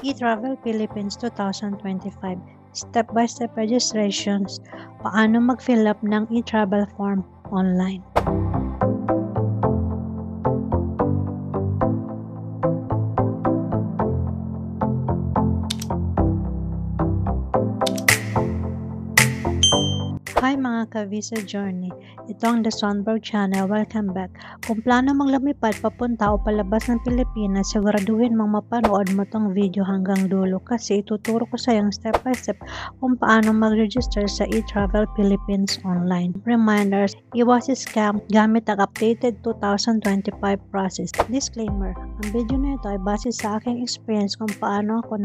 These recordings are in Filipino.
eTravel Philippines 2025 Step-by-step registrations. Paano mag-fill up ng eTravel form online. Hi mga ka-Visa Journey! Ito ang The Swanberg Channel. Welcome back. Kung plano mong lumipad papunta o palabas ng Pilipinas, siguraduhin mong mapanood mo tong video hanggang dulo kasi ituturo ko sa iyong step by step kung paano mag-register sa eTravel Philippines online. Reminders, iwas scam gamit ang updated 2025 process. Disclaimer, ang video na ito ay base sa aking experience kung paano ako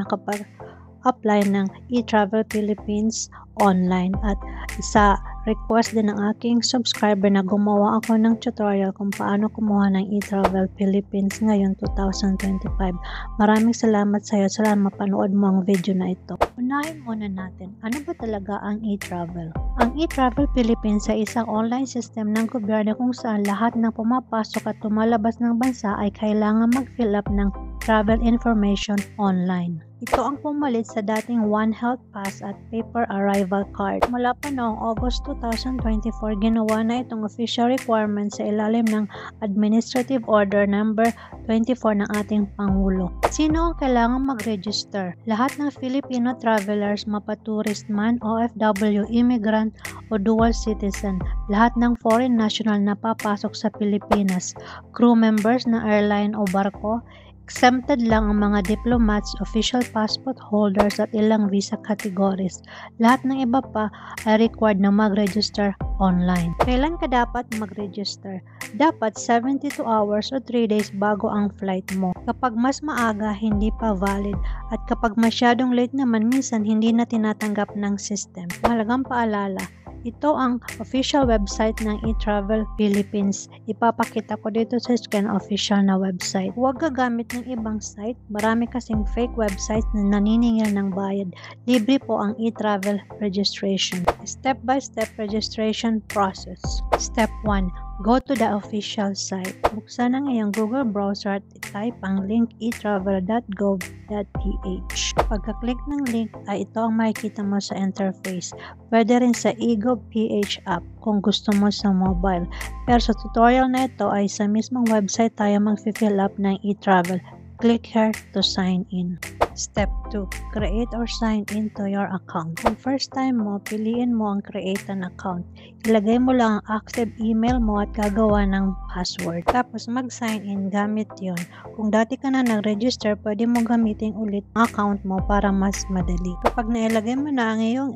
apply ng eTravel Philippines online at sa request din ng aking subscriber na gumawa ako ng tutorial kung paano kumuha ng eTravel Philippines ngayon 2025. Maraming salamat sa iyo. Salamat mapanood mo ang video na ito. Unahin muna natin, ano ba talaga ang eTravel? Ang eTravel Philippines ay isang online system ng gobyerno kung saan lahat ng pumapasok at tumalabas ng bansa ay kailangan mag-fill up ng travel information online. Ito ang pumalit sa dating One Health Pass at paper arrival card. Mula pa noong August 2024, ginawa na itong official requirement sa ilalim ng Administrative Order Number 24 ng ating Pangulo. Sino ang kailangan mag-register? Lahat ng Filipino travelers, mapa-tourist man, OFW, immigrant o dual citizen, lahat ng foreign national na papasok sa Pilipinas, crew members ng airline o barko, exempted lang ang mga diplomats, official passport holders at ilang visa categories. Lahat ng iba pa ay required na mag-register online. Kailan ka dapat mag-register? Dapat 72 hours o 3 days bago ang flight mo. Kapag mas maaga, hindi pa valid. At kapag masyadong late naman, minsan hindi na tinatanggap ng system. Mahalagang paalala, ito ang official website ng eTravel Philippines. Ipapakita ko dito sa screen official na website. Huwag gagamit ng ibang site. Marami kasing fake websites na naniningil ng bayad. Libre po ang eTravel registration. Step-by-step registration process. Step 1. Go to the official site. Buksan ang iyong Google browser at i-type ang link eTravel.gov.ph. Pagka-click ng link ay ito ang makikita mo sa interface. Pwede rin sa eGov.ph app kung gusto mo sa mobile. Pero sa tutorial na ito ay sa mismong website tayo mag-fill up ng eTravel. Click here to sign in. Step 2. Create or sign in to your account. Kung first time mo, piliin mo ang create an account. Ilagay mo lang ang active email mo at gagawa ng password. Tapos mag-sign in gamit yon. Kung dati ka na nag-register, pwede mo gamitin ulit ang account mo para mas madali. Kapag nailagay mo na ang iyong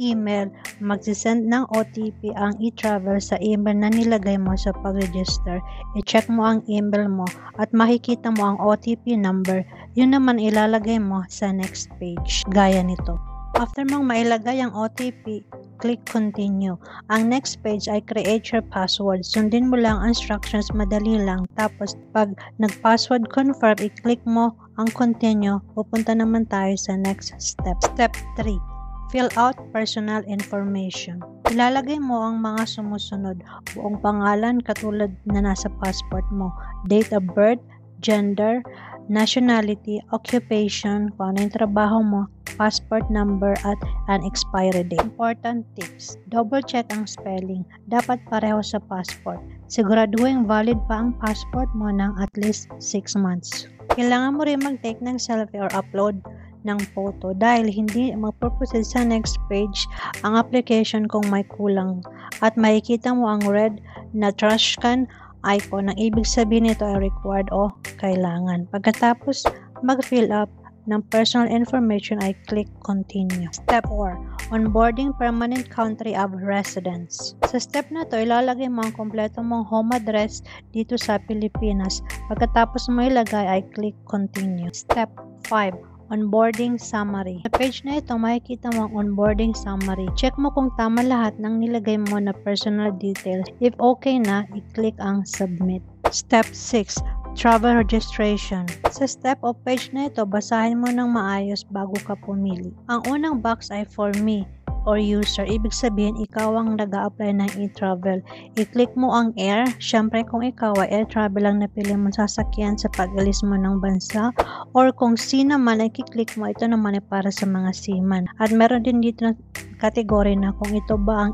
email, magsisend ng OTP ang eTravel sa email na nilagay mo sa pag-register. I-check mo ang email mo at makikita mo ang OTP number. Yun naman ilalagay mo sa next page, gaya nito. After mong mailagay ang OTP, click continue. Ang next page ay create your password. Sundin mo lang instructions, madali lang. Tapos pag nag-password confirm, i-click mo ang continue. Pupunta naman tayo sa next step. Step 3. Fill out personal information. Ilalagay mo ang mga sumusunod. Buong pangalan katulad na nasa passport mo. Date of birth, gender, nationality, occupation, kung ano yung trabaho mo, passport number at an expiry date. Important tips. Double check ang spelling. Dapat pareho sa passport. Siguraduhin valid pa ang passport mo ng at least 6 months. Kailangan mo rin mag-take ng selfie or upload ng photo dahil hindi mag-proceed sa next page ang application kung may kulang at makikita mo ang red na trash can icon. Ang ibig sabihin nito ay required o kailangan. Pagkatapos mag-fill up ng personal information ay click continue. Step 4. Onboarding permanent country of residence. Sa step na to, ilalagay mo ang kompleto mong home address dito sa Pilipinas. Pagkatapos mo ilagay ay click continue. Step 5. Onboarding summary. Sa page na ito, makikita mo ang onboarding summary. Check mo kung tama lahat ng nilagay mo na personal details. If okay na, i-click ang submit. Step 6. Travel registration. Sa step o page na ito, basahin mo ng maayos bago ka pumili. Ang unang box ay for me or user. Ibig sabihin, ikaw ang nag-a-apply ng e-travel. I-click mo ang air. Siyempre, kung ikaw ay air travel lang napili mo sasakyan sa pag-alis mo ng bansa, or kung sino man ay i-click mo, ito naman ay para sa mga seaman. At meron din dito na kategory na kung ito ba ang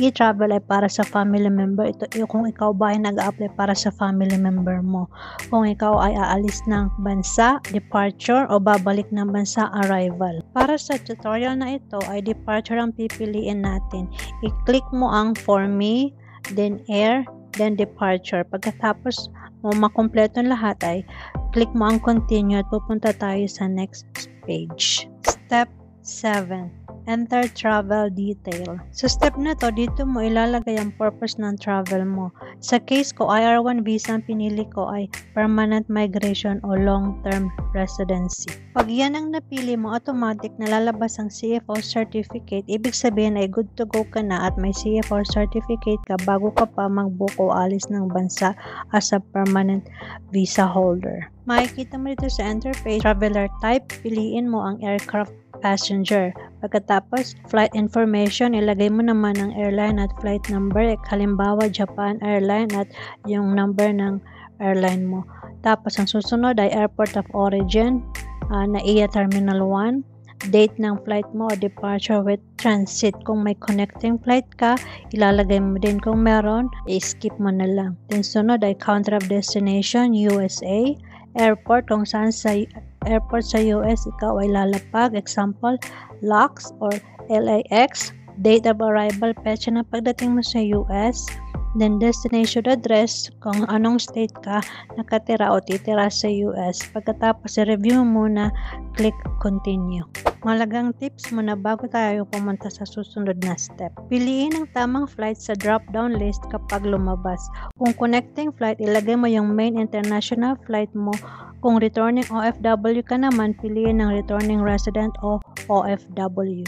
e-travel ay para sa family member. Ito kung ikaw ba ay nag-apply para sa family member mo. Kung ikaw ay aalis ng bansa, departure, o babalik ng bansa, arrival. Para sa tutorial na ito ay departure ang pipiliin natin. I-click mo ang for me, then air, then departure. Pagkatapos mo makumpleto lahat ay click mo ang continue at pupunta tayo sa next page. Step 7. Enter travel detail. Sa step na to, dito mo ilalagay ang purpose ng travel mo. Sa case ko, IR1 visa ang pinili ko ay permanent migration o long-term residency. Pag yan ang napili mo, automatic nalalabas ang CFO certificate. Ibig sabihin ay good to go ka na at may CFO certificate ka bago ka pa mag-book o alis ng bansa as a permanent visa holder. Makikita mo dito sa enter page, traveler type, piliin mo ang aircraft passenger. Pagkatapos, flight information, ilagay mo naman ang airline at flight number. Halimbawa, Japan Airline at yung number ng airline mo. Tapos, ang susunod ay airport of origin, NAIA Terminal 1, date ng flight mo o departure with transit. Kung may connecting flight ka, ilalagay mo din. Kung meron, i-skip mo na lang. Then, sunod ay country of destination, USA, airport, kung saan sa airport sa US ikaw ay lalapag, example, LAX or LAX, date of arrival, petsa na pagdating mo sa US, then destination address, kung anong state ka nakatira o titira sa US. Pagkatapos i-review mo muna, click continue. Malagang tips mo na bago tayo pumunta sa susunod na step. Piliin ang tamang flight sa drop-down list kapag lumabas. Kung connecting flight, ilagay mo yung main international flight mo. Kung returning OFW ka naman, piliin ang returning resident o OFW.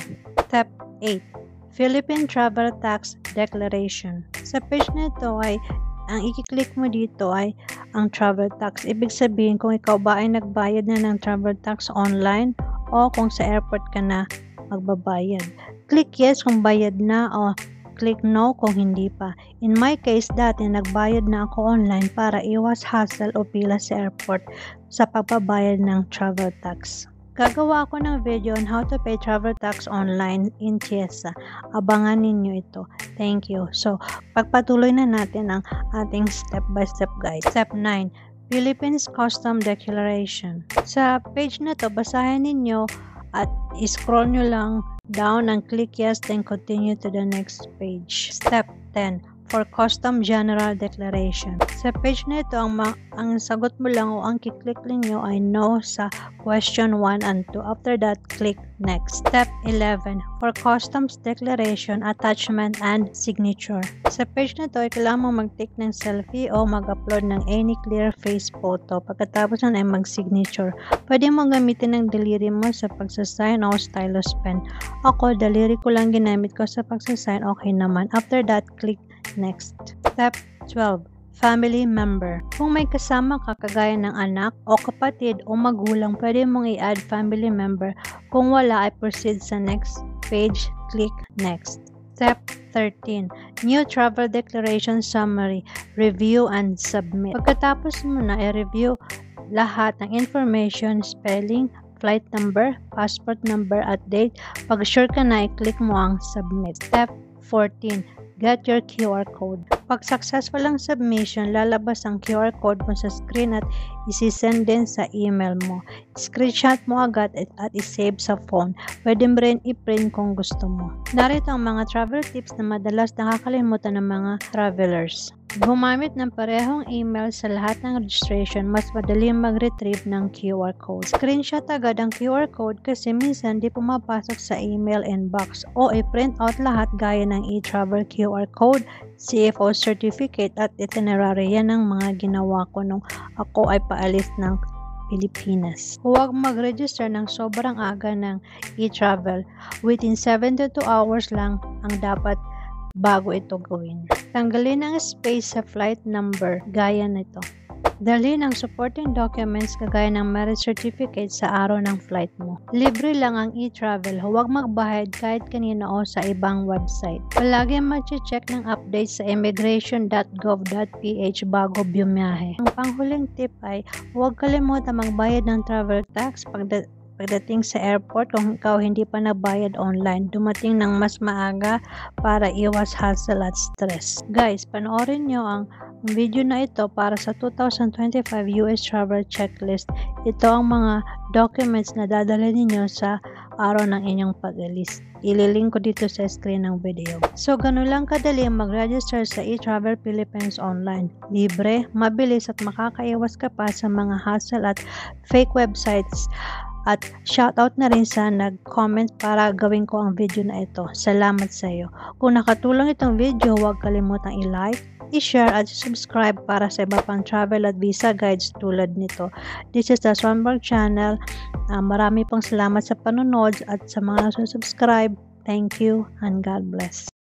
Step 8. Philippine Travel Tax Declaration. Sa page na ito ay ang i-click mo dito ay ang travel tax. Ibig sabihin kung ikaw ba ay nagbayad na ng travel tax online o kung sa airport ka na magbabayad. Click yes kung bayad na o click no kung hindi pa. In my case, dati nagbayad na ako online para iwas hassle o pila sa airport sa pagbabayad ng travel tax. Gagawa ako ng video on how to pay travel tax online in Chiesa. Abangan ninyo ito. Thank you. So, pagpatuloy na natin ang ating step by step guide. Step 9. Philippines Custom Declaration. Sa page na to, basahin ninyo at scroll nyo lang down and click yes, then continue to the next page. Step 10. For Custom General Declaration. Sa page na ito, ang sagot mo lang o ang kiklik ninyo ay no sa question 1 and 2. After that, click next. Step 11. For Customs Declaration, Attachment, and Signature. Sa page na ito, kailangan mo mag-take ng selfie o mag-upload ng any clear face photo. Pagkatapos nun ay mag-signature. Pwede mo gamitin ng daliri mo sa pagsasign o stylus pen. Ako, daliri ko lang ginamit ko sa pagsasign, okay naman. After that, click next. Step 12. Family member. Kung may kasama ka kagaya ng anak o kapatid o magulang, pwede mong i-add family member. Kung wala, ay proceed sa next page. Click next. Step 13. New Travel Declaration Summary. Review and submit. Pagkatapos mo na i-review lahat ng information, spelling, flight number, passport number at date, pag sure ka na, i-click mo ang submit. Step 14. Get your QR code. Pag successful ang submission, lalabas ang QR code mo sa screen at isi-send din sa email mo. Screenshot mo agad at isave sa phone. Pwede mo rin i-print kung gusto mo. Narito ang mga travel tips na madalas nakakalimutan ng mga travelers. Gumamit ng parehong email sa lahat ng registration, mas madali mag-retrieve ng QR code. Screenshot agad ang QR code kasi minsan di pumapasok sa email inbox o i-print out lahat gaya ng e-travel QR code, CFO certificate at itinerary. Yan ang mga ginawa ko nung ako ay paalis ng Pilipinas. Huwag mag-register ng sobrang aga ng e-travel. Within 72 hours lang ang dapat bago ito gawin. Tanggalin ang space sa flight number gaya nito. Dalhin ang supporting documents kagaya ng marriage certificate sa araw ng flight mo. Libre lang ang e-travel, huwag magbayad kahit kanina o sa ibang website. Palagi mag-check ng updates sa immigration.gov.ph bago bumiyahe. Ang panghuling tip ay huwag kalimutan magbayad ng travel tax pagdating sa airport kung ikaw hindi pa nabayad online. Dumating ng mas maaga para iwas hassle at stress. Guys, panoorin nyo ang video na ito para sa 2025 US Travel Checklist. Ito ang mga documents na dadala ninyo sa araw ng inyong pag-alis. Ililink ko dito sa screen ng video. So, ganun lang kadali mag-register sa eTravel Philippines online. Libre, mabilis at makakaiwas ka pa sa mga hassle at fake websites. At shoutout na rin sa nag-comment para gawin ko ang video na ito. Salamat sa iyo. Kung nakatulong itong video, huwag kalimutang i-like, i-share at subscribe para sa iba pang travel at visa guides tulad nito. This is the Swanberg channel. Marami pong salamat sa panonood at sa mga nasa-subscribe. Thank you and God bless.